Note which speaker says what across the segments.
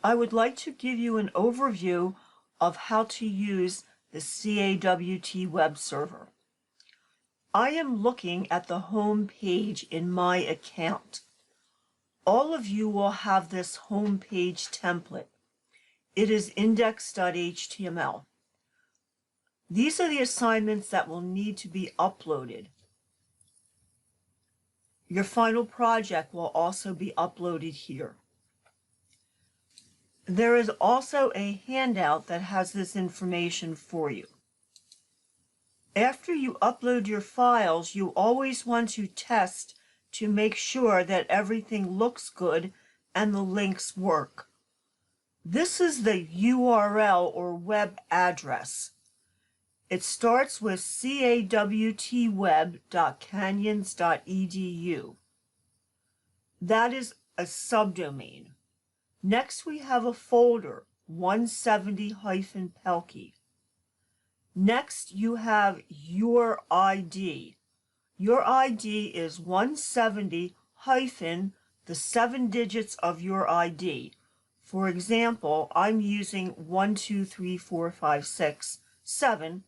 Speaker 1: I would like to give you an overview of how to use the CAWT web server. I am looking at the home page in my account. All of you will have this home page template. It is index.html. These are the assignments that will need to be uploaded. Your final project will also be uploaded here. There is also a handout that has this information for you. After you upload your files, you always want to test to make sure that everything looks good and the links work. This is the URL or web address. It starts with cawtweb.canyons.edu. That is a subdomain. Next, we have a folder, 170-Pelkie. Next, you have your ID. Your ID is 170 hyphen the 7 digits of your ID. For example, I'm using 1234567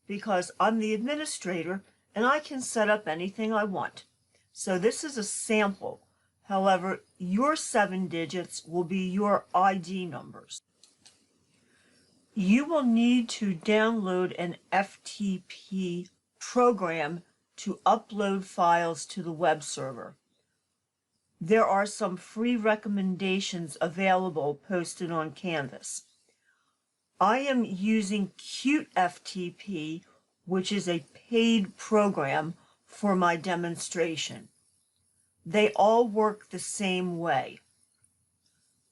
Speaker 1: because I'm the administrator and I can set up anything I want. So this is a sample. However, your 7 digits will be your ID numbers. You will need to download an FTP program to upload files to the web server. There are some free recommendations available posted on Canvas. I am using CAWT FTP, which is a paid program, for my demonstration. They all work the same way.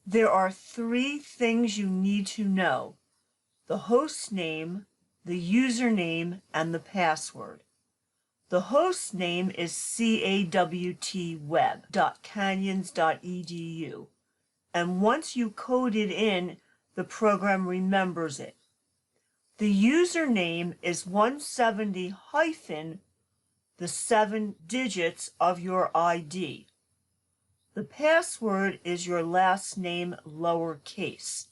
Speaker 1: There are 3 things you need to know: the host name, the username, and the password. The host name is cawtweb.canyons.edu, and once you code it in, the program remembers it. The username is 170 hyphen the 7 digits of your ID. The password is your last name lowercase.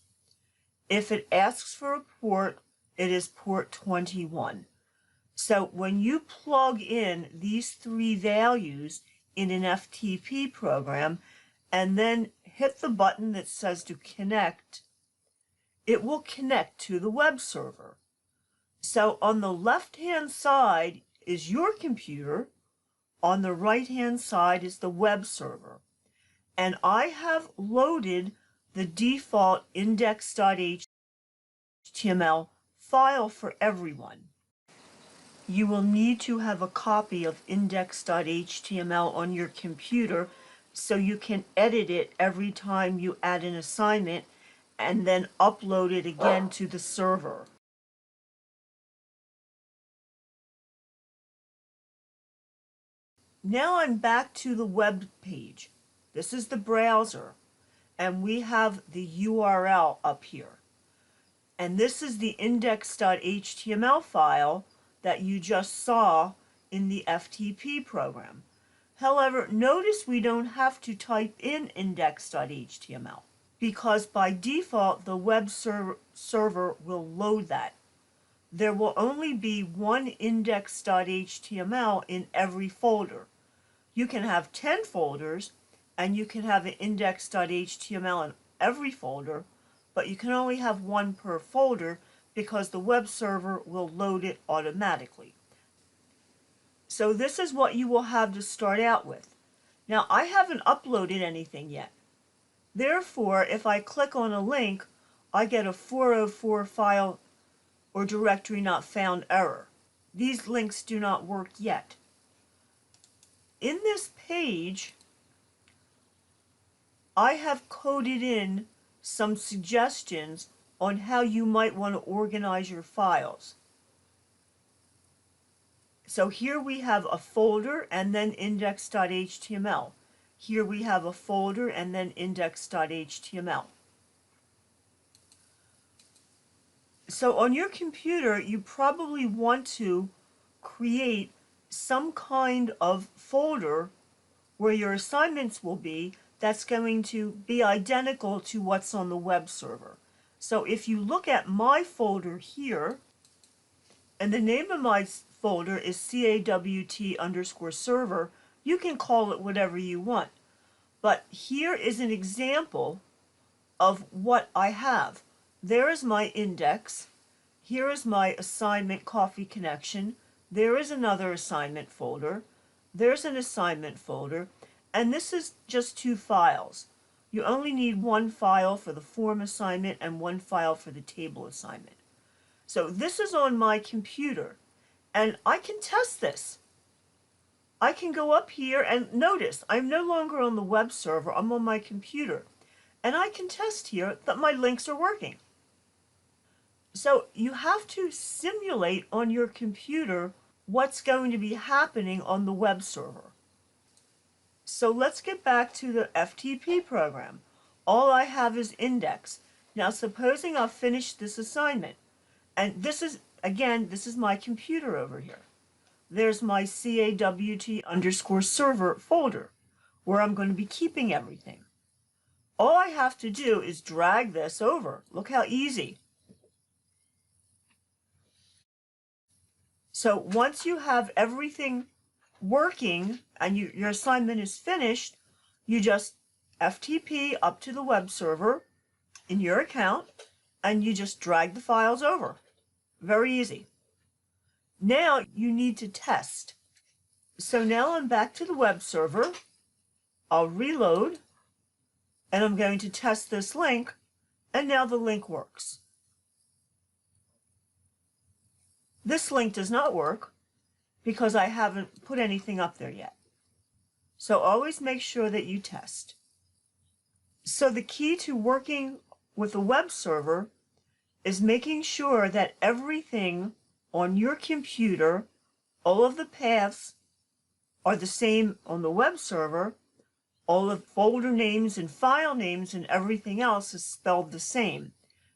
Speaker 1: If it asks for a port, it is port 21. So when you plug in these 3 values in an FTP program and then hit the button that says to connect, it will connect to the web server. So on the left-hand side is your computer, on the right-hand side is the web server. And I have loaded the default index.html file for everyone. You will need to have a copy of index.html on your computer so you can edit it every time you add an assignment and then upload it again to the server. Now I'm back to the web page. This is the browser, and we have the URL up here. And this is the index.html file that you just saw in the FTP program. However, notice we don't have to type in index.html because by default the web server will load that. There will only be one index.html in every folder. You can have 10 folders and you can have an index.html in every folder, but you can only have one per folder because the web server will load it automatically. So this is what you will have to start out with. Now, I haven't uploaded anything yet. Therefore, if I click on a link, I get a 404 file or directory not found error. These links do not work yet. In this page, I have coded in some suggestions on how you might want to organize your files. So here we have a folder and then index.html. Here we have a folder and then index.html. So on your computer, you probably want to create some kind of folder where your assignments will be that's going to be identical to what's on the web server. So if you look at my folder here, and the name of my folder is CAWT_server, you can call it whatever you want. But here is an example of what I have. There is my index. Here is my assignment coffee connection. There is another assignment folder. There's an assignment folder. And this is just 2 files. You only need 1 file for the form assignment and 1 file for the table assignment. So this is on my computer, and I can test this. I can go up here and notice I'm no longer on the web server, I'm on my computer. And I can test here that my links are working. So you have to simulate on your computer what's going to be happening on the web server. So let's get back to the FTP program. All I have is index. Now supposing I've finished this assignment, and this is, again, this is my computer over here. There's my CAWT_server folder where I'm going to be keeping everything. All I have to do is drag this over. Look how easy. So once you have everything working and your assignment is finished, you just FTP up to the web server in your account and you just drag the files over. Very easy. Now you need to test. So now I'm back to the web server. I'll reload and I'm going to test this link, and now the link works. This link does not work because I haven't put anything up there yet. So always make sure that you test. So the key to working with a web server is making sure that everything on your computer, all of the paths are the same on the web server, all of folder names and file names and everything else is spelled the same.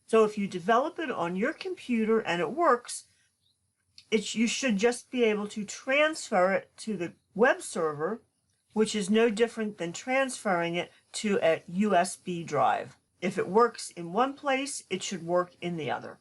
Speaker 1: So if you develop it on your computer and it works, you should just be able to transfer it to the web server, which is no different than transferring it to a USB drive. If it works in one place, it should work in the other.